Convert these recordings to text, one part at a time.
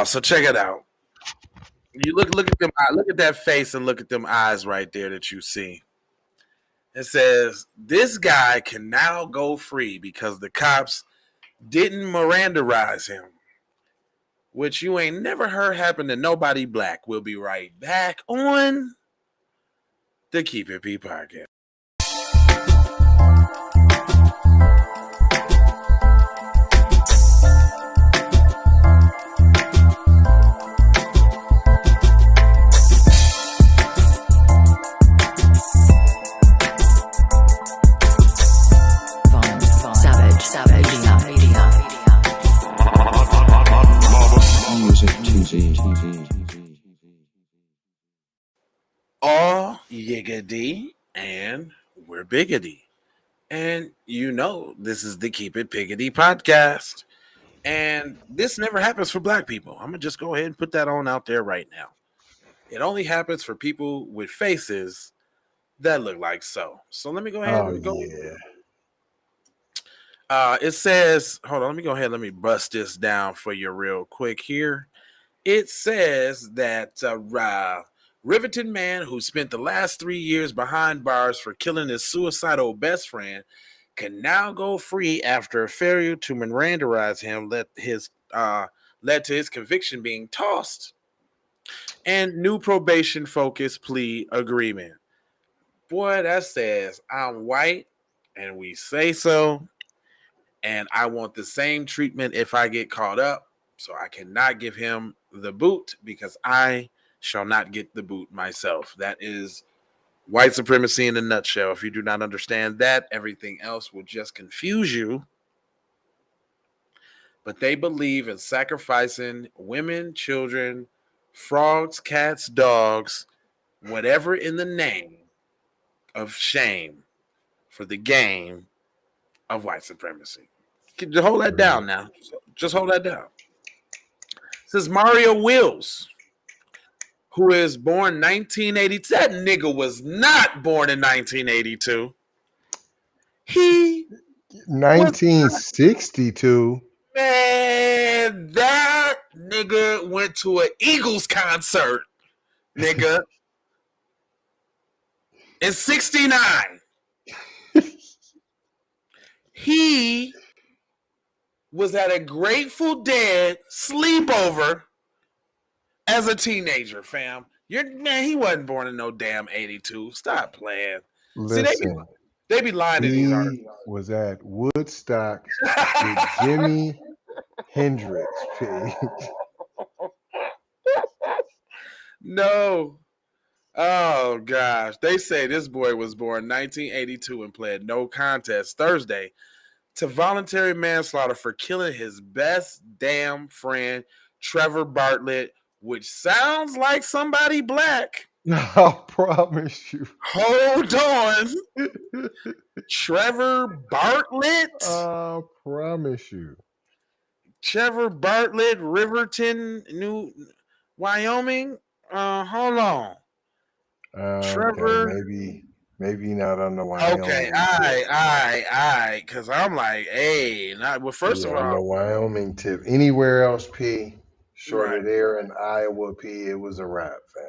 So check it out. You look at them. Look at that face and look at them eyes right there that you see. It says this guy can now go free because the cops didn't Mirandize him, which you ain't never heard happen to nobody black. We'll be right back on the Keep It P podcast. All yiggity and we're biggity. And you know, this is the Keep It Piggity podcast. And this never happens for black people. I'm going to just go ahead and put that on out there right now. It only happens for people with faces that look like so. So let me go ahead and go. It says, hold on, let me go ahead. Let me bust this down for you real quick here. It says that Riverton man who spent the last 3 years behind bars for killing his suicidal best friend can now go free after a failure to Mirandize him led to his conviction being tossed. And new probation-focused plea agreement. Boy, that says I'm white and we say so. And I want the same treatment if I get caught up. So I cannot give him the boot because I shall not get the boot myself. That is white supremacy in a nutshell. If you do not understand that, everything else will just confuse you. But they believe in sacrificing women, children, frogs, cats, dogs, whatever in the name of shame for the game of white supremacy. Hold that down now. Just hold that down. This is Mario Wills, who is born 1982. That nigga was not born in 1982. He 1962. Man, that nigga went to an Eagles concert, nigga, in 69. He was at a Grateful Dead sleepover as a teenager, fam. Man, he wasn't born in no damn 82. Stop playing. Listen, see, they be lying to these artists. He was at Woodstock with Jimi Hendrix. No. Oh, gosh. They say this boy was born 1982 and pled no contest Thursday to voluntary manslaughter for killing his best damn friend, Trevor Bartlett, which sounds like somebody black. I promise you. Hold on. Trevor Bartlett? I promise you. Trevor Bartlett, Riverton, Wyoming? Hold on. Trevor. Okay, maybe not on the Wyoming. Okay, all right. Because I'm like, hey, first of all. On the Wyoming tip. Anywhere else, P, short of there in Iowa, P, it was a wrap, fam.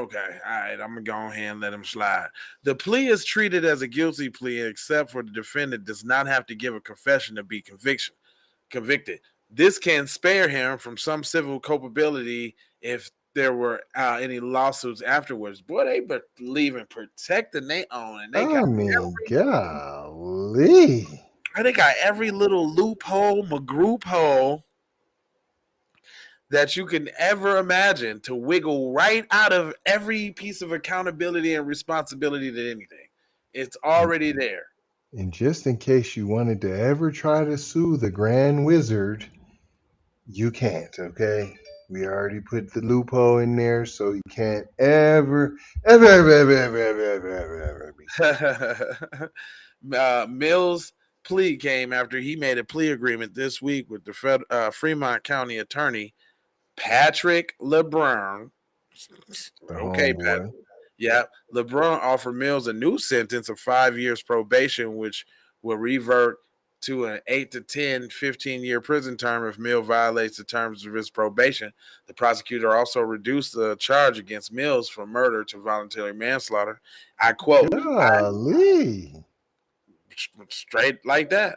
Okay, all right, I'm going to go ahead and let him slide. The plea is treated as a guilty plea, except for the defendant does not have to give a confession to be convicted. This can spare him from some civil culpability if there were any lawsuits afterwards. Boy, they believe in protecting their own. And they golly. They got every little loophole, magroup hole that you can ever imagine to wiggle right out of every piece of accountability and responsibility to anything. It's already there. And just in case you wanted to ever try to sue the Grand Wizard, you can't, okay? We already put the loophole in there, so you can't ever Mills' plea came after he made a plea agreement this week with the Fremont County Attorney Patrick LeBrun. Okay, Pat. Yeah, LeBrun offered Mills a new sentence of 5 years probation, which will revert to an 8 to 10, 15-year prison term if Mills violates the terms of his probation. The prosecutor also reduced the charge against Mills from murder to voluntary manslaughter. I quote, Golly. straight like that.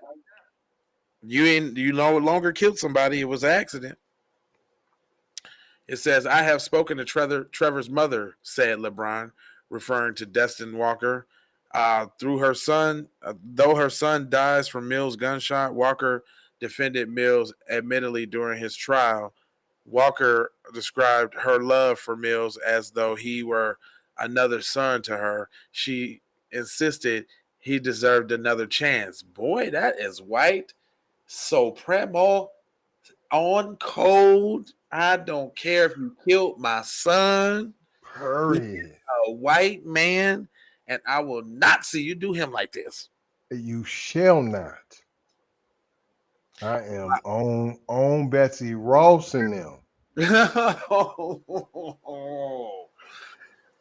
You no longer killed somebody, it was an accident. It says, I have spoken to Trevor's mother, said LeBrun, referring to Destin Walker. Though her son dies from Mills' gunshot, Walker defended Mills admittedly during his trial. Walker described her love for Mills as though he were another son to her. She insisted he deserved another chance. Boy, that is white supremo on code. I don't care if you killed my son. He is Period. a white man, and I will not see you do him like this. You shall not. I am on Betsy Ross and them.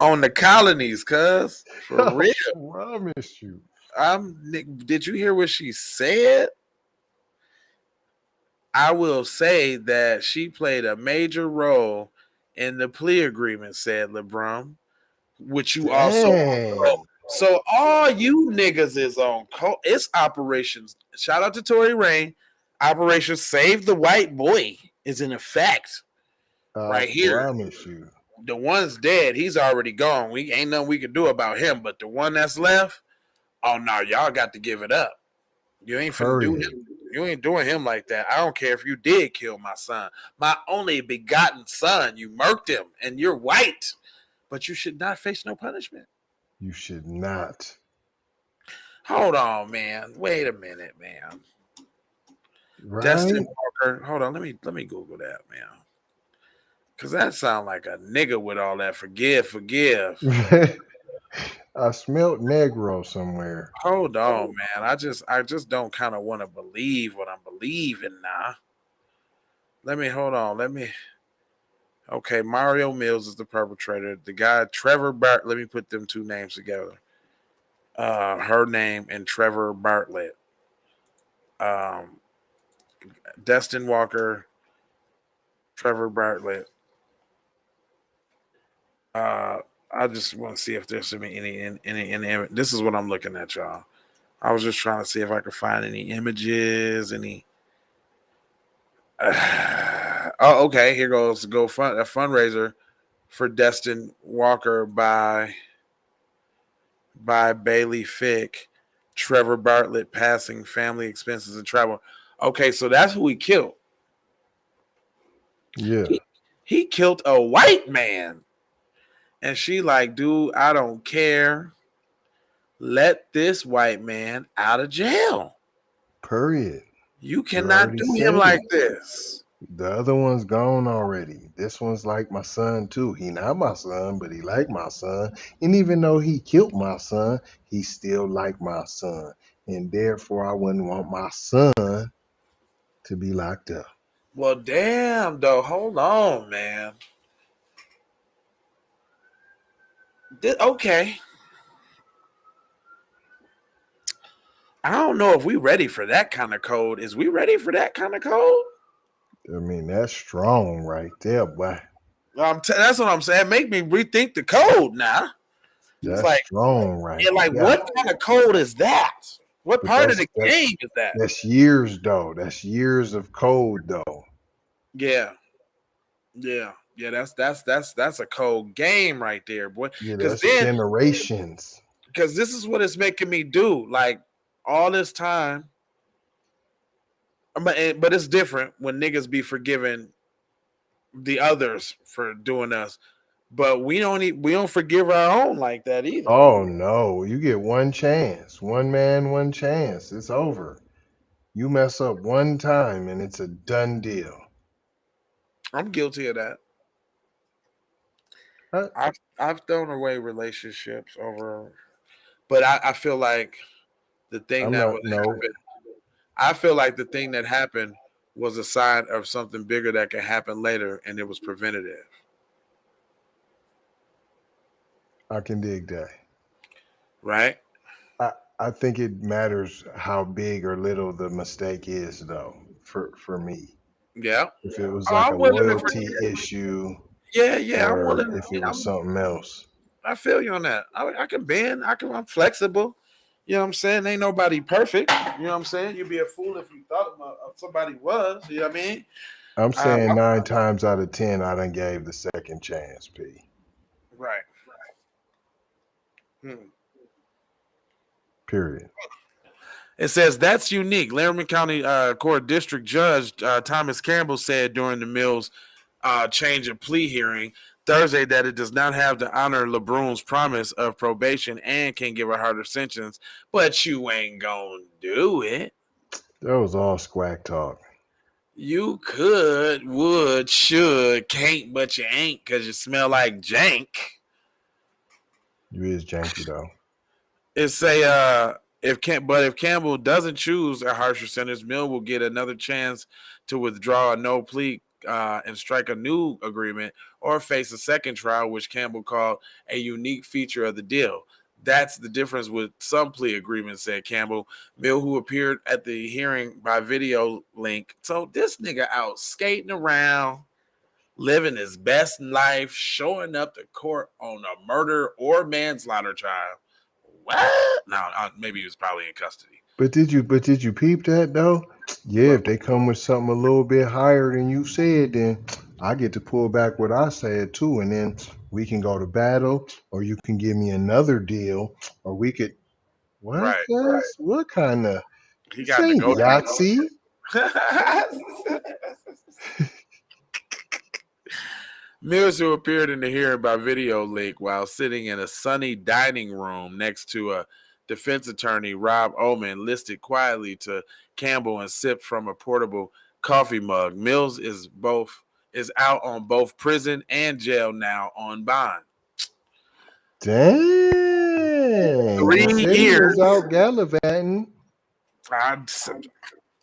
On the colonies, cuz for I real. promise you. Did you hear what she said? I will say that she played a major role in the plea agreement, said LeBrun, which you also know. Dang. So all you niggas is on it's operations. Shout out to Tory Rain. Operation Save the White Boy is in effect I right here. promise you. The one's dead. He's already gone. We ain't nothing we can do about him. But the one that's left, oh no, y'all got to give it up. You ain't finna do Period. him. You ain't doing him like that. I don't care if you did kill my son. My only begotten son. You murked him and you're white. But you should not face no punishment. You should not. Hold on, man. Wait a minute, man. Right? Destin Walker. Hold on. Let me Google that, man. Cause that sound like a nigga with all that forgive. I smelt Negro somewhere. Hold on, man. I just don't kind of want to believe what I'm believing now. Hold on. Okay, Mario Mills is the perpetrator. The guy Trevor Bartlett. Let me put them two names together. Her name and Trevor Bartlett. Destin Walker, Trevor Bartlett. I just want to see if there's any. This is what I'm looking at, y'all. I was just trying to see if I could find any images, any. Oh, okay. Here goes a fundraiser for Destin Walker by Bailey Fick. Trevor Bartlett passing family expenses and travel. Okay, so that's who he killed. Yeah. He killed a white man. And she like, dude, I don't care. Let this white man out of jail. Period. You cannot do him like this. The other one's gone already. This one's like my son too. He not my son, but he like my son. And even though he killed my son, he still like my son. And therefore I wouldn't want my son to be locked up. Well, damn, though. Hold on, man. Okay. I don't know if we ready for that kind of code. Is we ready for that kind of code? I mean, that's strong right there, boy. That's what I'm saying. Make me rethink the code now. That's it's like, strong right yeah, like, there. what kind of code is that? What But part of the game is that? That's years, though. That's years of code, though. Yeah. That's a cold game right there, boy. Yeah, that's generations. Because this is what it's making me do. Like all this time, but it's different when niggas be forgiving the others for doing us, but we don't forgive our own like that either. Oh no, you get one chance, one man, one chance. It's over. You mess up one time and it's a done deal. I'm guilty of that. I've thrown away relationships over, but I feel like the thing happened. I feel like the thing that happened was a sign of something bigger that could happen later, and it was preventative. I can dig that. Right? I I think it matters how big or little the mistake is, though. For me, Yeah. if it was Oh, like a I'm willing to loyalty forget. issue, Yeah, yeah, I'm or willing. if it was I'm, something else. I feel you on that. I can bend. I'm flexible. You know what I'm saying? Ain't nobody perfect. You know what I'm saying? You'd be a fool if you thought somebody was. You know what I mean? I'm Uh, saying 9 times out of 10, I done gave the second chance. P. right. Hmm. Period. It says that's unique. Laramie County Court District Judge Thomas Campbell said during the Mills change of plea hearing Thursday that it does not have to honor LeBrun's promise of probation and can give a harder sentence, but you ain't gonna do it. That was all squack talk. You could, would, should, can't, but you ain't because you smell like jank. You is janky though. It say if Campbell doesn't choose a harsher sentence, Mill will get another chance to withdraw a no plea and strike a new agreement or face a second trial, which Campbell called a unique feature of the deal. That's the difference with some plea agreements, said Campbell. Mill, who appeared at the hearing by video link, so this nigga out skating around, living his best life, showing up to court on a murder or manslaughter trial. What? No, maybe he was probably in custody. But did you peep that though? Yeah, But if they come with something a little bit higher than you said, then I get to pull back what I said too, and then we can go to battle, or you can give me another deal, or we could what? right, Cuz? What kind of he this got ain't negotiated. Yahtzee? Mills, who appeared in the hearing by video link while sitting in a sunny dining room next to a defense attorney, Rob Oman, listened quietly to Campbell and sipped from a portable coffee mug. Mills is out on both prison and jail now on bond. Dang, he Three said he was years. out gallivanting. Uh,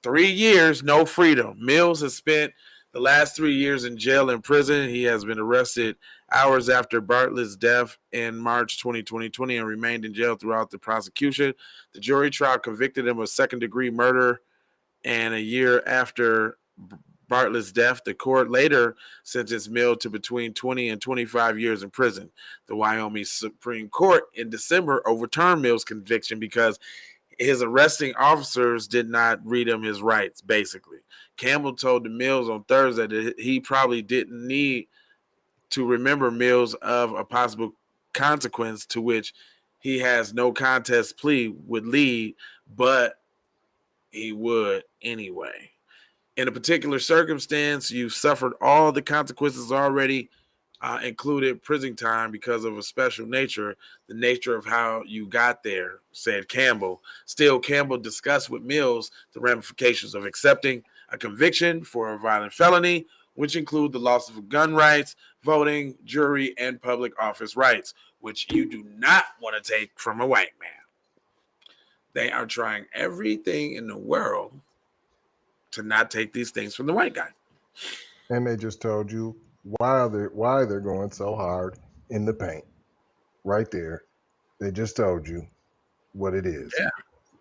3 years, no freedom. Mills has spent the last 3 years in jail and prison. He has been arrested hours after Bartlett's death in March 2020 and remained in jail throughout the prosecution. The jury trial convicted him of second-degree murder, and a year after Bartlett's death, the court later sentenced Mills to between 20 and 25 years in prison. The Wyoming Supreme Court in December overturned Mills' conviction because his arresting officers did not read him his rights, basically. Campbell told the Mills on Thursday that he probably didn't need to remember Mills of a possible consequence to which he has no contest plea would lead, but he would anyway. In a particular circumstance, you've suffered all the consequences already, included prison time because of a special nature, the nature of how you got there, said Campbell. Still, Campbell discussed with Mills the ramifications of accepting a conviction for a violent felony, which include the loss of gun rights, voting, jury, and public office rights, which you do not want to take from a white man. They are trying everything in the world to not take these things from the white guy. And they just told you why they're going so hard in the paint. Right there. They just told you what it is. Yeah,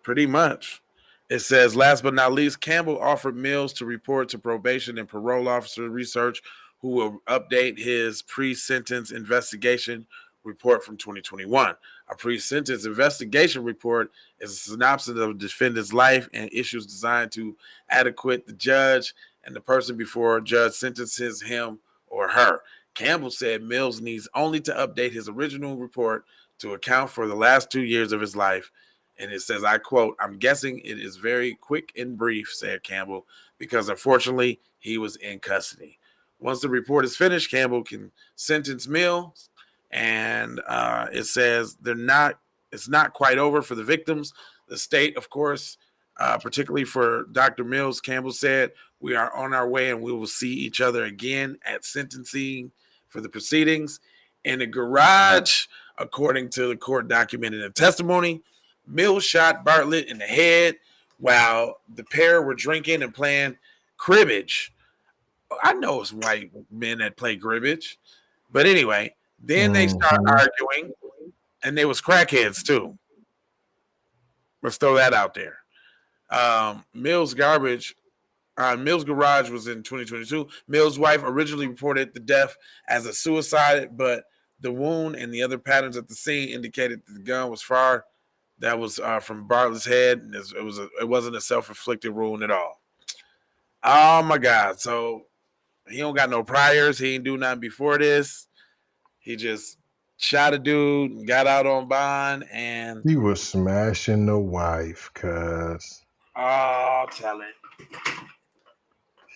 pretty much. It says, last but not least, Campbell offered Mills to report to probation and parole officer research, who will update his pre-sentence investigation report from 2021. A pre-sentence investigation report is a synopsis of the defendant's life and issues designed to adequate the judge and the person before a judge sentences him or her. Campbell said Mills needs only to update his original report to account for the last 2 years of his life. And it says, I quote, I'm guessing it is very quick and brief, said Campbell, because unfortunately he was in custody. Once the report is finished, Campbell can sentence Mills. And it says it's not quite over for the victims. The state, of course, particularly for Dr. Mills, Campbell said, we are on our way and we will see each other again at sentencing for the proceedings. In the garage, according to the court document in the testimony, Mills shot Bartlett in the head while the pair were drinking and playing cribbage. I know it's white men that play cribbage. But anyway, then they start Mm-hmm. arguing, and they was crackheads too. Let's throw that out there. Mills Garage was in 2022. Mills' wife originally reported the death as a suicide, but the wound and the other patterns at the scene indicated that the gun was fired. That was from Bartlett's head. And it wasn't a self-inflicted wound at all. Oh my God! So he don't got no priors. He ain't do nothing before this. He just shot a dude and got out on bond. And He was smashing the wife, cuz. oh, tell it.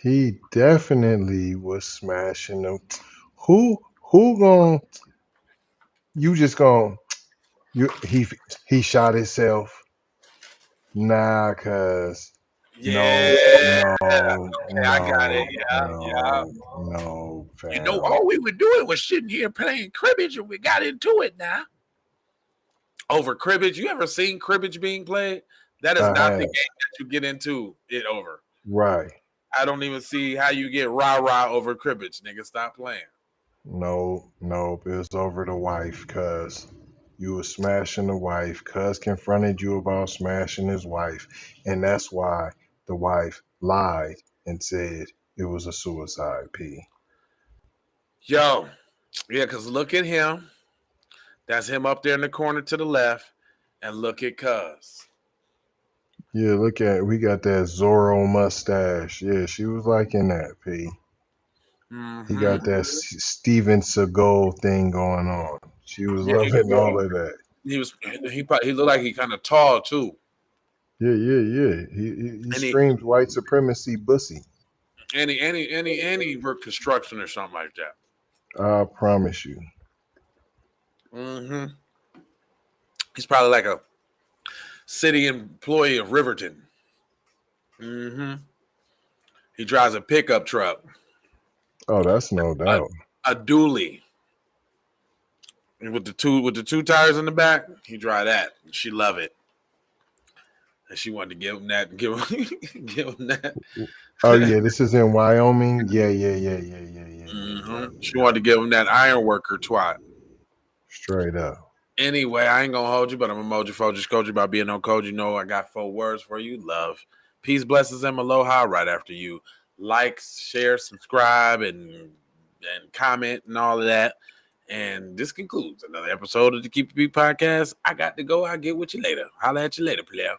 He definitely was smashing them. Who gon' you just gon' he shot himself? Nah, cuz. Yeah. No, no, Okay, I got it. no, Yeah, yeah. no, You know, fam. all we were doing was sitting here playing cribbage, and we got into it now. Over cribbage, you ever seen cribbage being played? That is I not have. the game that you get into it over. Right. I don't even see how you get rah-rah over cribbage, nigga. Stop playing. No, it was over the wife, cuz. You was smashing the wife. Cuz confronted you about smashing his wife. And that's why the wife lied and said it was a suicide, P. Yo, yeah, because look at him. That's him up there in the corner to the left. And look at Cuz. Yeah, look at we got that Zorro mustache. Yeah, she was liking that, P. He got that Steven Seagal thing going on. She was Yeah, loving all of that. he looked like he kind of tall too. Yeah. He And screams white supremacy bussy. any work construction or something like that. I promise you. Mm-hmm. He's probably like a city employee of Riverton. Mm-hmm. He drives a pickup truck, Oh, that's no a, doubt. a dually, with the two tires in the back. He drive that. She love it, and she wanted to give him that. Give him that. Oh yeah, this is in Wyoming. Yeah. Mm-hmm. She wanted to give him that iron worker twat. Straight up. Anyway, I ain't gonna hold you, but I'm a moji Foji Koji about being on code. You know, I got 4 words for you: love, peace, blessings, and aloha. Right after you like, share, subscribe, and comment and all of that. And this concludes another episode of the Keep It Beat podcast. I got to go. I'll get with you later. Holla at you later, player.